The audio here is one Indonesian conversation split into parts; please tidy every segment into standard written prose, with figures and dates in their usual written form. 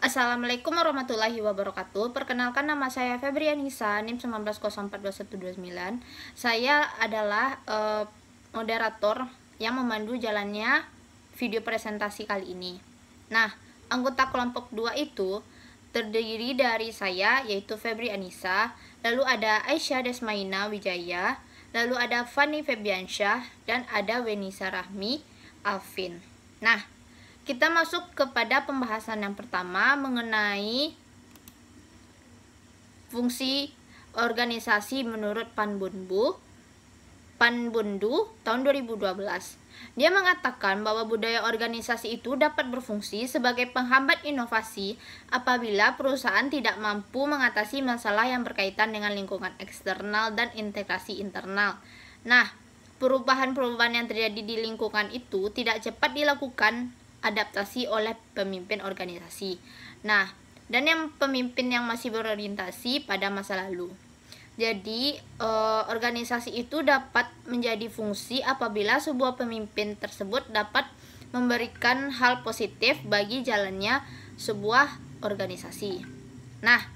Assalamualaikum warahmatullahi wabarakatuh. Perkenalkan, nama saya Febrianisa, NIM 19042129. Saya adalah moderator yang memandu jalannya video presentasi kali ini. Nah, anggota kelompok 2 itu terdiri dari saya, yaitu Febrianisa, lalu ada Aisyah Desmaina Wijaya, lalu ada Fani Febiansyah, dan ada Wenisa Rahmi Alvin. Nah, kita masuk kepada pembahasan yang pertama mengenai fungsi organisasi menurut Panbundu tahun 2012. Dia mengatakan bahwa budaya organisasi itu dapat berfungsi sebagai penghambat inovasi apabila perusahaan tidak mampu mengatasi masalah yang berkaitan dengan lingkungan eksternal dan integrasi internal. Nah, perubahan-perubahan yang terjadi di lingkungan itu tidak cepat dilakukan adaptasi oleh pemimpin organisasi. Nah, dan yang pemimpin yang masih berorientasi pada masa lalu. Jadi, organisasi itu dapat menjadi fungsi apabila sebuah pemimpin tersebut dapat memberikan hal positif bagi jalannya sebuah organisasi. Nah,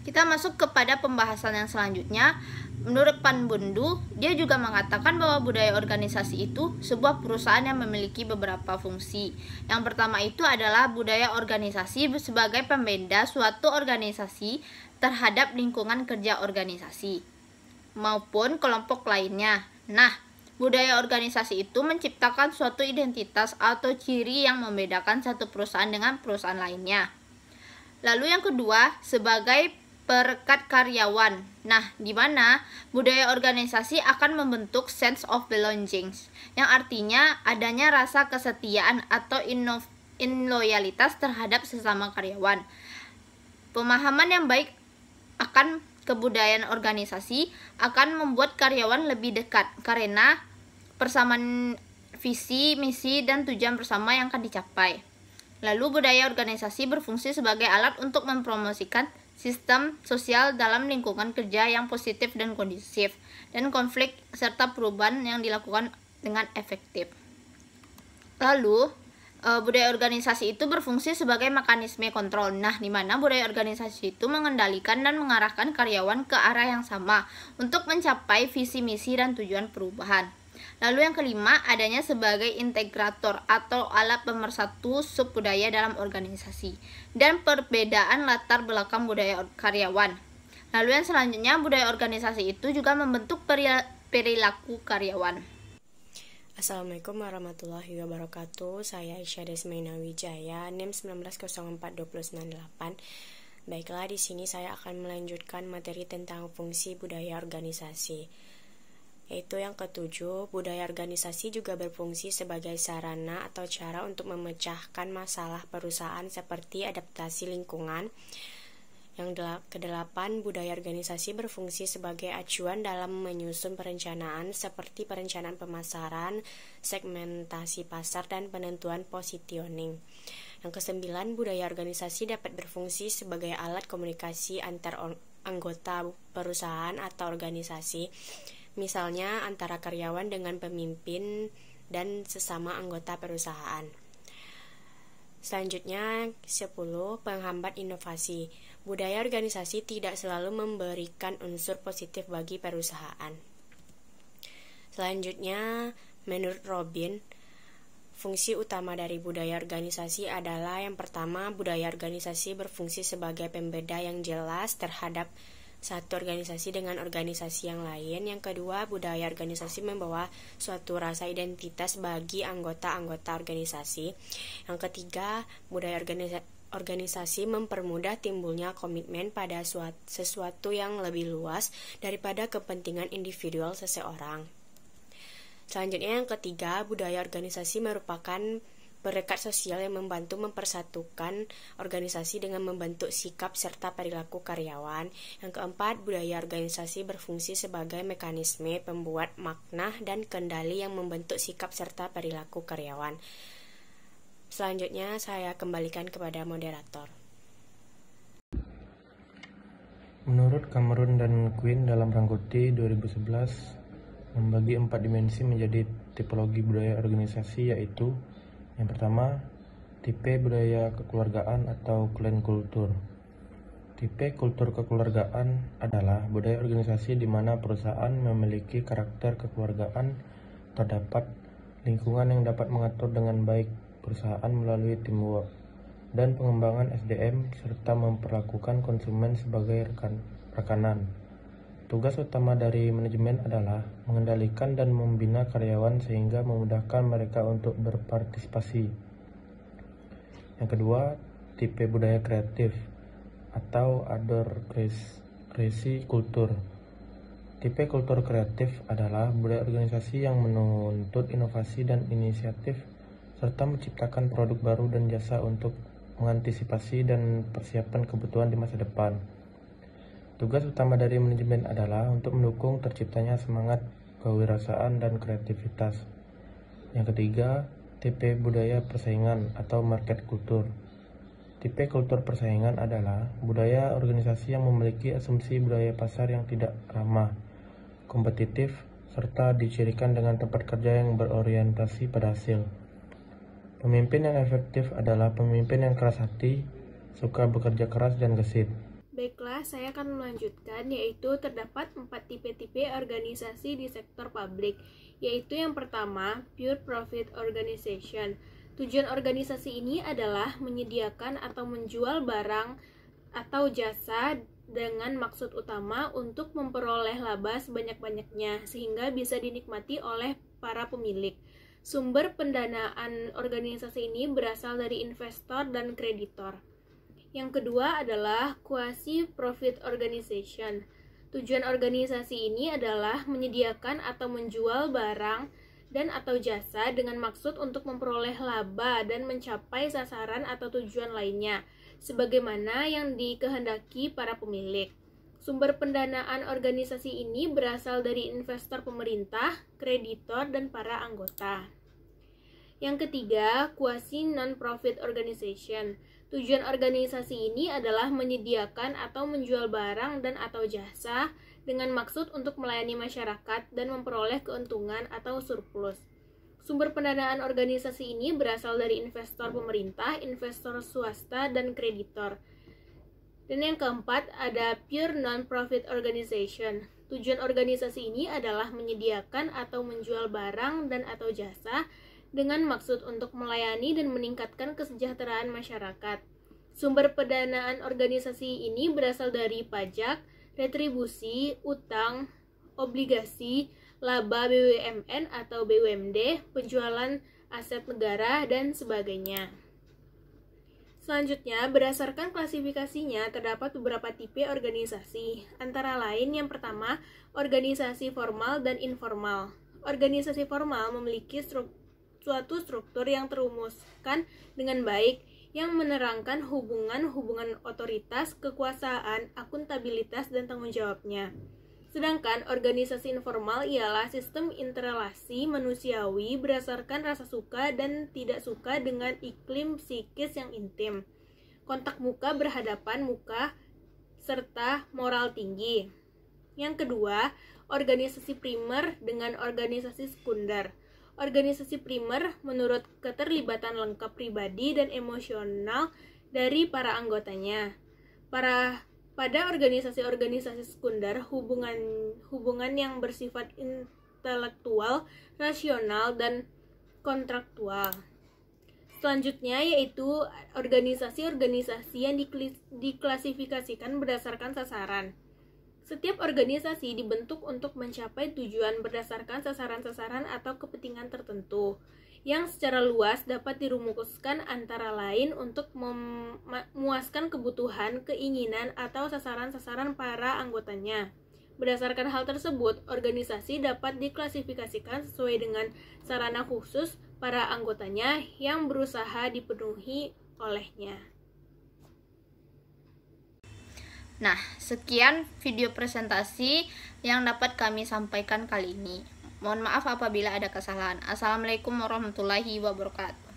kita masuk kepada pembahasan yang selanjutnya. Menurut Panbundu, dia juga mengatakan bahwa budaya organisasi itu sebuah perusahaan yang memiliki beberapa fungsi. Yang pertama itu adalah budaya organisasi sebagai pembeda suatu organisasi terhadap lingkungan kerja organisasi maupun kelompok lainnya. Nah, budaya organisasi itu menciptakan suatu identitas atau ciri yang membedakan satu perusahaan dengan perusahaan lainnya. Lalu yang kedua, sebagai perekat karyawan. Nah, di mana budaya organisasi akan membentuk sense of belonging, yang artinya adanya rasa kesetiaan atau loyalitas terhadap sesama karyawan. Pemahaman yang baik akan kebudayaan organisasi akan membuat karyawan lebih dekat karena persamaan visi, misi, dan tujuan bersama yang akan dicapai. Lalu budaya organisasi berfungsi sebagai alat untuk mempromosikan sistem sosial dalam lingkungan kerja yang positif dan kondusif, dan konflik serta perubahan yang dilakukan dengan efektif. Lalu, budaya organisasi itu berfungsi sebagai mekanisme kontrol. Nah, di mana budaya organisasi itu mengendalikan dan mengarahkan karyawan ke arah yang sama untuk mencapai visi, misi, dan tujuan perubahan. Lalu yang kelima, adanya sebagai integrator atau alat pemersatu subbudaya dalam organisasi dan perbedaan latar belakang budaya karyawan. Lalu yang selanjutnya, budaya organisasi itu juga membentuk perilaku karyawan. Assalamualaikum warahmatullahi wabarakatuh. Saya Aisyah Desmaina Wijaya, NIM 19042098. Baiklah, di sini saya akan melanjutkan materi tentang fungsi budaya organisasi. Yaitu yang ketujuh, budaya organisasi juga berfungsi sebagai sarana atau cara untuk memecahkan masalah perusahaan seperti adaptasi lingkungan. Yang kedelapan, budaya organisasi berfungsi sebagai acuan dalam menyusun perencanaan seperti perencanaan pemasaran, segmentasi pasar, dan penentuan positioning. Yang kesembilan, budaya organisasi dapat berfungsi sebagai alat komunikasi antar anggota perusahaan atau organisasi, misalnya antara karyawan dengan pemimpin dan sesama anggota perusahaan. Selanjutnya, 10. Penghambat inovasi. Budaya organisasi tidak selalu memberikan unsur positif bagi perusahaan. Selanjutnya, menurut Robin, fungsi utama dari budaya organisasi adalah yang pertama, budaya organisasi berfungsi sebagai pembeda yang jelas terhadap satu organisasi dengan organisasi yang lain. Yang kedua, budaya organisasi membawa suatu rasa identitas bagi anggota-anggota organisasi. Yang ketiga, budaya organisasi mempermudah timbulnya komitmen pada sesuatu yang lebih luas daripada kepentingan individual seseorang. Selanjutnya, yang ketiga, budaya organisasi merupakan perekat sosial yang membantu mempersatukan organisasi dengan membentuk sikap serta perilaku karyawan. Yang keempat, budaya organisasi berfungsi sebagai mekanisme pembuat makna dan kendali yang membentuk sikap serta perilaku karyawan. Selanjutnya, saya kembalikan kepada moderator. Menurut Cameron dan Quinn dalam Rangkuti 2011 membagi 4 dimensi menjadi tipologi budaya organisasi, yaitu yang pertama, Tipe budaya kekeluargaan atau clan culture. Tipe kultur kekeluargaan adalah budaya organisasi di mana perusahaan memiliki karakter kekeluargaan, terdapat lingkungan yang dapat mengatur dengan baik perusahaan melalui teamwork dan pengembangan SDM serta memperlakukan konsumen sebagai rekanan. Tugas utama dari manajemen adalah mengendalikan dan membina karyawan sehingga memudahkan mereka untuk berpartisipasi. Yang kedua, tipe budaya kreatif atau other creative culture. Tipe kultur kreatif adalah budaya organisasi yang menuntut inovasi dan inisiatif serta menciptakan produk baru dan jasa untuk mengantisipasi dan persiapan kebutuhan di masa depan. Tugas utama dari manajemen adalah untuk mendukung terciptanya semangat kewirausahaan dan kreativitas. Yang ketiga, tipe budaya persaingan atau market culture. Tipe kultur persaingan adalah budaya organisasi yang memiliki asumsi budaya pasar yang tidak ramah, kompetitif, serta dicirikan dengan tempat kerja yang berorientasi pada hasil. Pemimpin yang efektif adalah pemimpin yang keras hati, suka bekerja keras dan gesit. Baiklah, saya akan melanjutkan, yaitu terdapat 4 tipe-tipe organisasi di sektor publik, yaitu yang pertama, Pure Profit Organization. Tujuan organisasi ini adalah menyediakan atau menjual barang atau jasa dengan maksud utama untuk memperoleh laba sebanyak-banyaknya, sehingga bisa dinikmati oleh para pemilik. Sumber pendanaan organisasi ini berasal dari investor dan kreditor. Yang kedua adalah Quasi-Profit Organization. Tujuan organisasi ini adalah menyediakan atau menjual barang dan atau jasa dengan maksud untuk memperoleh laba dan mencapai sasaran atau tujuan lainnya, sebagaimana yang dikehendaki para pemilik. Sumber pendanaan organisasi ini berasal dari investor pemerintah, kreditor, dan para anggota. Yang ketiga, Quasi-Non-Profit Organization. Tujuan organisasi ini adalah menyediakan atau menjual barang dan atau jasa dengan maksud untuk melayani masyarakat dan memperoleh keuntungan atau surplus. Sumber pendanaan organisasi ini berasal dari investor pemerintah, investor swasta, dan kreditor. Dan yang keempat, ada Pure Non-Profit Organization. Tujuan organisasi ini adalah menyediakan atau menjual barang dan atau jasa dengan maksud untuk melayani dan meningkatkan kesejahteraan masyarakat. Sumber pendanaan organisasi ini berasal dari pajak, retribusi, utang, obligasi, laba BUMN atau BUMD, penjualan aset negara, dan sebagainya. Selanjutnya, berdasarkan klasifikasinya, terdapat beberapa tipe organisasi. Antara lain, yang pertama, organisasi formal dan informal. Organisasi formal memiliki suatu struktur yang terumuskan dengan baik, yang menerangkan hubungan-hubungan otoritas, kekuasaan, akuntabilitas, dan tanggung jawabnya. Sedangkan organisasi informal ialah sistem interelasi manusiawi berdasarkan rasa suka dan tidak suka dengan iklim psikis yang intim, kontak muka berhadapan muka, serta moral tinggi. Yang kedua, organisasi primer dengan organisasi sekunder. Organisasi primer menurut keterlibatan lengkap pribadi dan emosional dari para anggotanya. Pada organisasi-organisasi sekunder, hubungan yang bersifat intelektual, rasional, dan kontraktual. Selanjutnya yaitu organisasi-organisasi yang diklasifikasikan berdasarkan sasaran. Setiap organisasi dibentuk untuk mencapai tujuan berdasarkan sasaran-sasaran atau kepentingan tertentu, yang secara luas dapat dirumuskan antara lain untuk memuaskan kebutuhan, keinginan, atau sasaran-sasaran para anggotanya. Berdasarkan hal tersebut, organisasi dapat diklasifikasikan sesuai dengan sarana khusus para anggotanya yang berusaha dipenuhi olehnya. Nah, sekian video presentasi yang dapat kami sampaikan kali ini. Mohon maaf apabila ada kesalahan. Assalamualaikum warahmatullahi wabarakatuh.